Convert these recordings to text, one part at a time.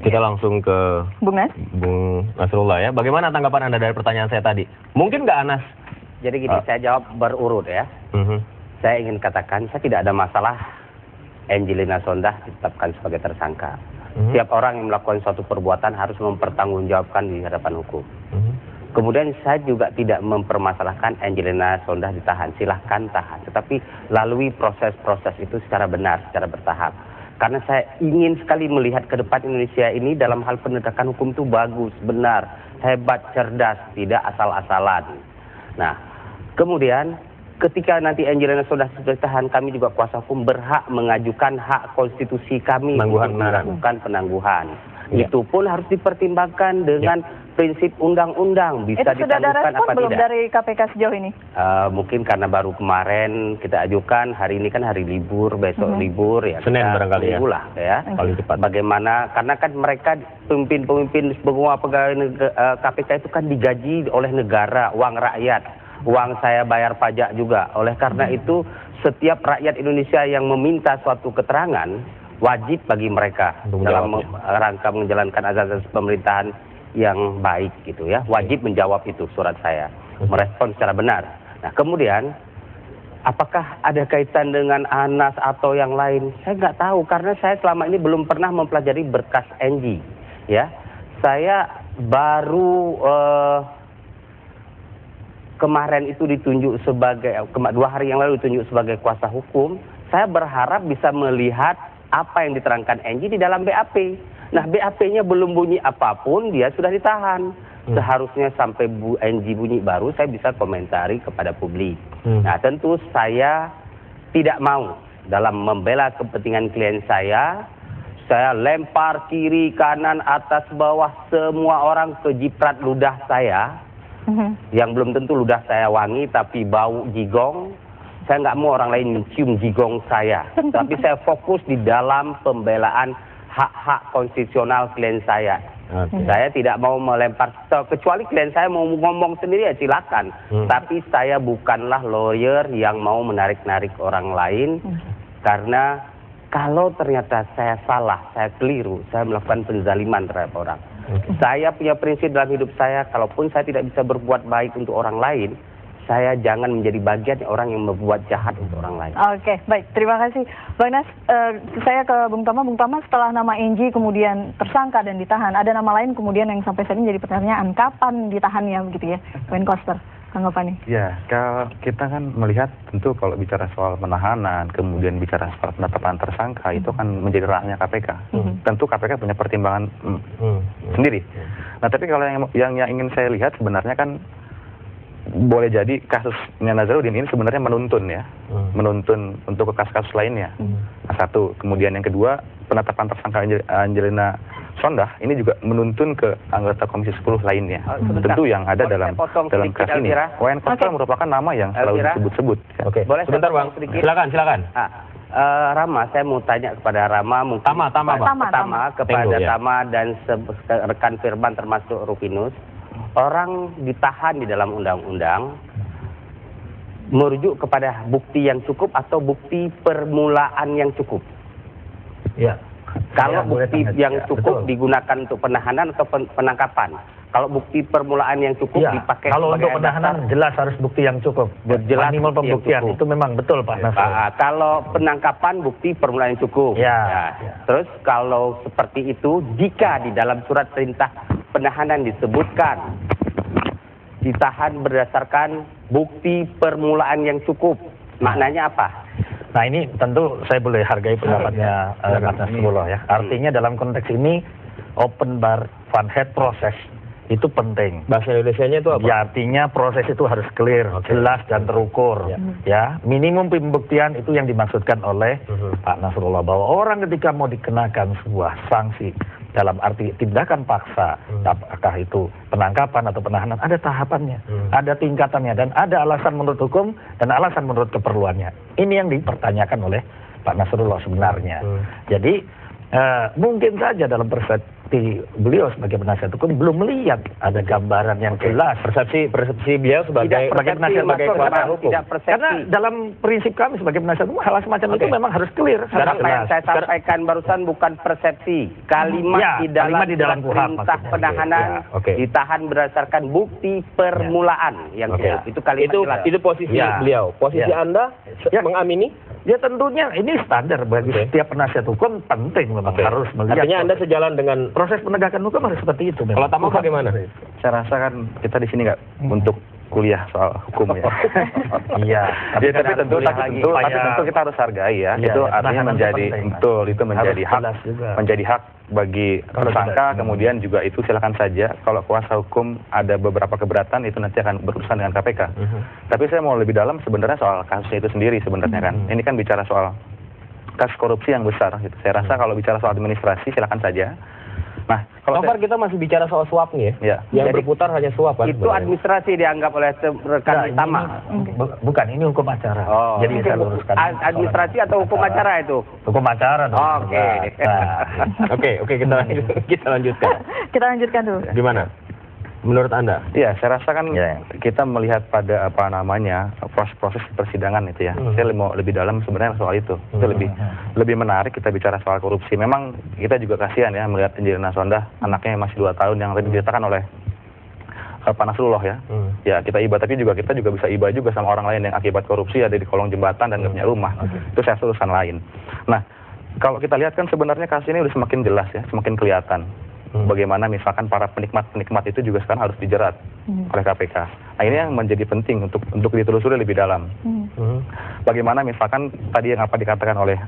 Kita langsung ke Bung Nasrullah ya. Bagaimana tanggapan Anda dari pertanyaan saya tadi? Mungkin nggak, Anas? Jadi gini, saya jawab berurut ya. Saya ingin katakan, saya tidak ada masalah Angelina Sondakh ditetapkan sebagai tersangka. Setiap orang yang melakukan suatu perbuatan harus mempertanggungjawabkan di hadapan hukum. Kemudian saya juga tidak mempermasalahkan Angelina Sondakh ditahan. Silahkan tahan. Tetapi lalui proses-proses itu secara benar, secara bertahap. Karena saya ingin sekali melihat ke depan Indonesia ini dalam hal penegakan hukum itu bagus, benar, hebat, cerdas, tidak asal-asalan. Nah, kemudian ketika nanti Angelina Sondakh sudah ditahan, kami juga kuasa hukum berhak mengajukan hak konstitusi kami untuk melakukan penangguhan. Itu pun harus dipertimbangkan dengan prinsip undang-undang. Bisa ditangguhkan apa belum tidak. Dari KPK sejauh ini? Mungkin karena baru kemarin kita ajukan, hari ini kan hari libur, besok libur ya. Senin barangkali ya. Paling cepat. Bagaimana, karena kan mereka pemimpin semua pegawai KPK itu kan digaji oleh negara, uang rakyat. Uang saya bayar pajak juga. Oleh karena itu setiap rakyat Indonesia yang meminta suatu keterangan, wajib bagi mereka dalam rangka menjalankan azas pemerintahan yang baik gitu ya, wajib menjawab itu surat saya, merespon secara benar. Nah kemudian apakah ada kaitan dengan Anas atau yang lain? Saya nggak tahu karena saya selama ini belum pernah mempelajari berkas Enji ya. Saya baru kemarin itu ditunjuk sebagai 2 hari yang lalu ditunjuk sebagai kuasa hukum. Saya berharap bisa melihat apa yang diterangkan Enji di dalam BAP. Nah, BAP-nya belum bunyi apapun, dia sudah ditahan. Seharusnya sampai Enji bunyi baru, saya bisa komentari kepada publik. Nah, tentu saya tidak mau dalam membela kepentingan klien saya lempar kiri, kanan, atas, bawah, semua orang kejiprat ludah saya. Yang belum tentu ludah saya wangi, tapi bau jigong. Saya nggak mau orang lain mencium jigong saya. Tapi saya fokus di dalam pembelaan hak-hak konstitusional klien saya. Saya tidak mau melempar, kecuali klien saya mau ngomong sendiri ya silakan. Tapi saya bukanlah lawyer yang mau menarik-narik orang lain. Karena kalau ternyata saya salah, saya keliru, saya melakukan penzaliman terhadap orang. Saya punya prinsip dalam hidup saya, kalaupun saya tidak bisa berbuat baik untuk orang lain, saya jangan menjadi bagian orang yang membuat jahat untuk orang lain. Oke, baik. Terima kasih. Bang Nas, saya ke Bung Tama. Bung Tama, setelah nama Enji kemudian tersangka dan ditahan, ada nama lain kemudian yang sampai saat ini jadi pertanyaan, kapan ditahannya begitu ya, Wenkoster? Tanggapannya? Ya, kalau kita kan melihat tentu kalau bicara soal penahanan, kemudian bicara soal penetapan tersangka, itu kan menjadi ranahnya KPK. Tentu KPK punya pertimbangan sendiri. Nah, tapi kalau yang ingin saya lihat sebenarnya kan boleh jadi kasusnya Nazarudin ini sebenarnya menuntun ya, menuntun untuk ke kasus-kasus lainnya. Nah, satu. Kemudian yang kedua, penetapan tersangka Angelina Sondakh ini juga menuntun ke anggota Komisi 10 lainnya. Tentu yang ada dalam kasus ini. Wenkoster merupakan nama yang selalu disebut-sebut. Oke. Boleh sebentar Bang. Silakan. Rama, saya mau tanya kepada Rama, mungkin Tama kepada Tama dan rekan Firman termasuk Rufinus. Orang ditahan di dalam undang-undang merujuk kepada bukti yang cukup atau bukti permulaan yang cukup. Ya. Kalau bukti yang cukup digunakan untuk penahanan atau penangkapan. Kalau bukti permulaan yang cukup dipakai kalau untuk penahanan jelas harus bukti yang cukup. Jelas minimal pembuktian itu memang betul Pak Nasrullah. Kalau penangkapan bukti permulaan yang cukup. Terus kalau seperti itu, jika di dalam surat perintah penahanan disebutkan ditahan berdasarkan bukti permulaan yang cukup, maknanya apa? Nah ini tentu saya boleh hargai pendapatnya Mas Nasrullah ya. Artinya dalam konteks ini open bar van head proses itu penting. Bahasa Indonesianya itu apa? Ya, artinya proses itu harus clear, jelas dan terukur. Ya, minimum pembuktian itu yang dimaksudkan oleh Pak Nasrullah, bahwa orang ketika mau dikenakan sebuah sanksi dalam arti tindakan paksa, apakah itu penangkapan atau penahanan, ada tahapannya, ada tingkatannya, dan ada alasan menurut hukum dan alasan menurut keperluannya. Ini yang dipertanyakan oleh Pak Nasrullah sebenarnya. Jadi mungkin saja dalam beliau sebagai penasihat hukum belum melihat ada gambaran yang jelas. Persepsi beliau sebagai kuasa hukum. Tidak persepsi. Karena dalam prinsip kami sebagai penasihat hukum hal semacam itu memang harus clear. Apa yang saya sampaikan barusan bukan persepsi. Kalimat di dalam perintah penahanan ditahan berdasarkan bukti permulaan yang jelas. Itu kalimat jelas. Itu posisi beliau. Posisi Anda mengamini? Ya tentunya ini standar bagi setiap penasihat hukum, penting memang harus melihat. Artinya Anda sejalan dengan proses penegakan hukum harus seperti itu. Kalau Tama bagaimana? Saya rasa kan kita di sini nggak untuk kuliah soal hukum ya. Iya. Tapi tentu kita harus hargai ya. Itu artinya menjadi hak bagi tersangka, kemudian juga itu silakan saja kalau kuasa hukum ada beberapa keberatan itu nanti akan berurusan dengan KPK. Tapi saya mau lebih dalam sebenarnya soal kasusnya itu sendiri sebenarnya kan. Ini kan bicara soal kasus korupsi yang besar gitu. Saya rasa kalau bicara soal administrasi silakan saja. Nah, kalau kita masih bicara soal suap nih ya. Yang berputar hanya suap kan. Itu administrasi dianggap oleh rekan Tama. Bukan, ini hukum acara. Jadi saya luruskan. Administrasi atau hukum acara itu? Hukum acara dong. Oke, kita lanjutkan. Kita lanjutkan dulu. Gimana? Menurut Anda? Iya, saya rasa kan kita melihat pada proses persidangan itu ya. Saya mau lebih dalam sebenarnya soal itu. Itu lebih menarik kita bicara soal korupsi. Memang kita juga kasihan ya melihat Angelina Sondah, anaknya yang masih 2 tahun yang diceritakan oleh Pak Nasrullah ya. Ya kita iba, tapi kita juga bisa iba juga sama orang lain yang akibat korupsi ada di kolong jembatan dan nggak punya rumah. Itu saya urusan lain. Nah, kalau kita lihat kan sebenarnya kasus ini udah semakin jelas ya, semakin kelihatan. Bagaimana misalkan para penikmat itu juga sekarang harus dijerat oleh KPK. Nah ini yang menjadi penting untuk ditelusuri lebih dalam. Bagaimana misalkan tadi yang apa dikatakan oleh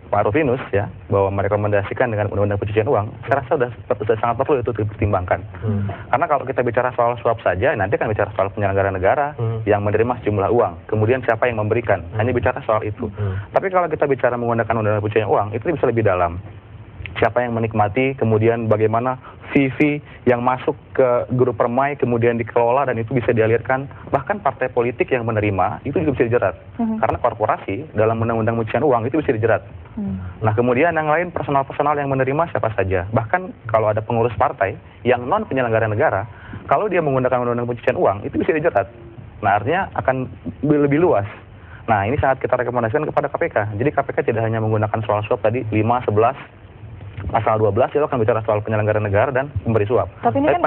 Pak Rufinus ya, bahwa merekomendasikan dengan undang-undang pencucian uang, saya rasa sudah sangat perlu itu dipertimbangkan. Karena kalau kita bicara soal suap saja, nanti kan bicara soal penyelenggara negara yang menerima sejumlah uang, kemudian siapa yang memberikan, hanya bicara soal itu. Tapi kalau kita bicara menggunakan undang-undang pencucian uang, itu bisa lebih dalam. Siapa yang menikmati, kemudian bagaimana fee yang masuk ke grup permai, kemudian dikelola dan itu bisa dialirkan, bahkan partai politik yang menerima, itu juga bisa dijerat. Karena korporasi dalam undang-undang pencucian uang itu bisa dijerat. Nah kemudian yang lain personal-personal yang menerima siapa saja. Bahkan kalau ada pengurus partai yang non penyelenggara negara, kalau dia menggunakan undang-undang pencucian uang, itu bisa dijerat. Nah artinya akan lebih luas. Nah ini sangat kita rekomendasikan kepada KPK. Jadi KPK tidak hanya menggunakan soal suap tadi 5, 11, pasal 12 itu akan bicara soal penyelenggara negara dan pemberi suap. Tapi ini kan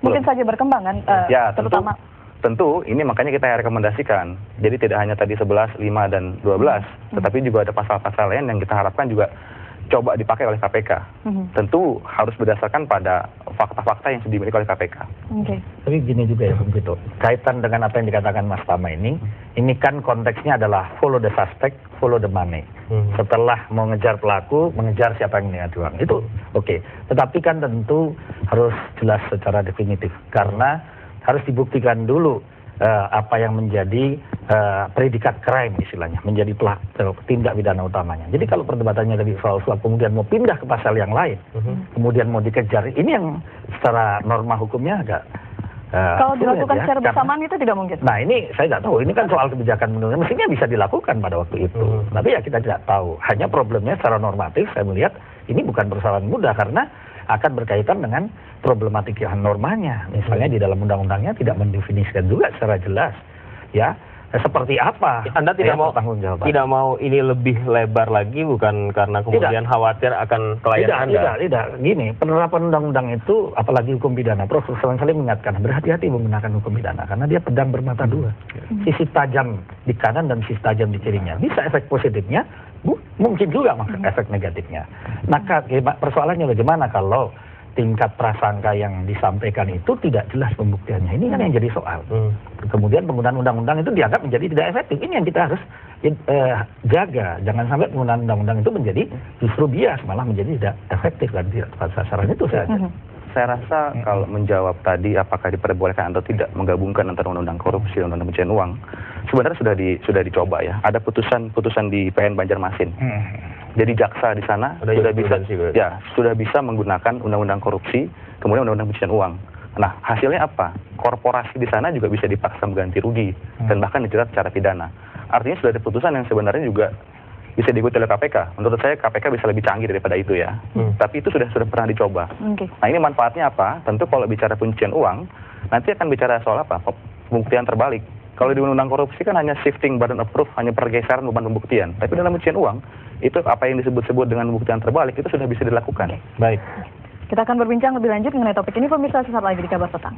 mungkin saja berkembang kan, ya, terutama. Tentu ini makanya kita rekomendasikan. Jadi tidak hanya tadi 11, 5, dan 12, tetapi juga ada pasal-pasal lain yang kita harapkan juga coba dipakai oleh KPK. Tentu harus berdasarkan pada fakta-fakta yang sudah dimiliki oleh KPK. Tapi gini juga ya Bung Vito, kaitan dengan apa yang dikatakan Mas Tama ini kan konteksnya adalah follow the suspect, follow the money. Setelah mengejar pelaku, mengejar siapa yang mengejar uang. Itu oke. Tetapi kan tentu harus jelas secara definitif. Karena harus dibuktikan dulu apa yang menjadi predikat crime istilahnya, menjadi tindak pidana utamanya. Jadi kalau perdebatannya tadi soal suap kemudian mau pindah ke pasal yang lain, kemudian mau dikejar, ini yang secara norma hukumnya agak kalau dilakukan secara bersamaan itu tidak mungkin. Nah ini saya nggak tahu, ini kan soal kebijakan menurut mestinya bisa dilakukan pada waktu itu. Tapi ya kita tidak tahu. Hanya problemnya secara normatif saya melihat ini bukan persoalan mudah karena akan berkaitan dengan problematika normanya. Misalnya di dalam undang-undangnya tidak mendefinisikan juga secara jelas. Ya, seperti apa? Anda tidak mau ini lebih lebar lagi bukan karena kemudian khawatir akan klien Anda? Tidak. Gini, penerapan undang-undang itu apalagi hukum pidana. Prof. Saling mengingatkan berhati-hati menggunakan hukum pidana karena dia pedang bermata dua. Sisi tajam di kanan dan sisi tajam di kirinya. Bisa efek positifnya, mungkin juga efek negatifnya. Maka persoalannya bagaimana kalau tingkat prasangka yang disampaikan itu tidak jelas pembuktiannya. Ini kan yang jadi soal. Kemudian penggunaan undang-undang itu dianggap menjadi tidak efektif. Ini yang kita harus jaga. Jangan sampai penggunaan undang-undang itu menjadi justru bias, malah menjadi tidak efektif dan tidak tepat sasaran itu saja. Saya rasa kalau menjawab tadi apakah diperbolehkan atau tidak menggabungkan antara undang-undang korupsi dan undang-undang pencucian uang, sebenarnya sudah dicoba ya. Ada putusan di PN Banjarmasin. Jadi jaksa di sana sudah bisa menggunakan undang-undang korupsi, kemudian undang-undang pencucian uang. Nah, hasilnya apa? Korporasi di sana juga bisa dipaksa mengganti rugi dan bahkan dijerat secara pidana. Artinya sudah ada putusan yang sebenarnya juga bisa diikuti oleh KPK. Menurut saya KPK bisa lebih canggih daripada itu ya. Tapi itu sudah pernah dicoba. Nah ini manfaatnya apa? Tentu kalau bicara pencucian uang, nanti akan bicara soal apa? Pembuktian terbalik. Kalau di undang-undang korupsi kan hanya shifting burden of proof, hanya pergeseran beban pembuktian. Tapi dalam pencucian uang, itu apa yang disebut-sebut dengan pembuktian terbalik, itu sudah bisa dilakukan. Baik. Kita akan berbincang lebih lanjut mengenai topik ini, pemirsa, sesaat lagi di Kabar Petang.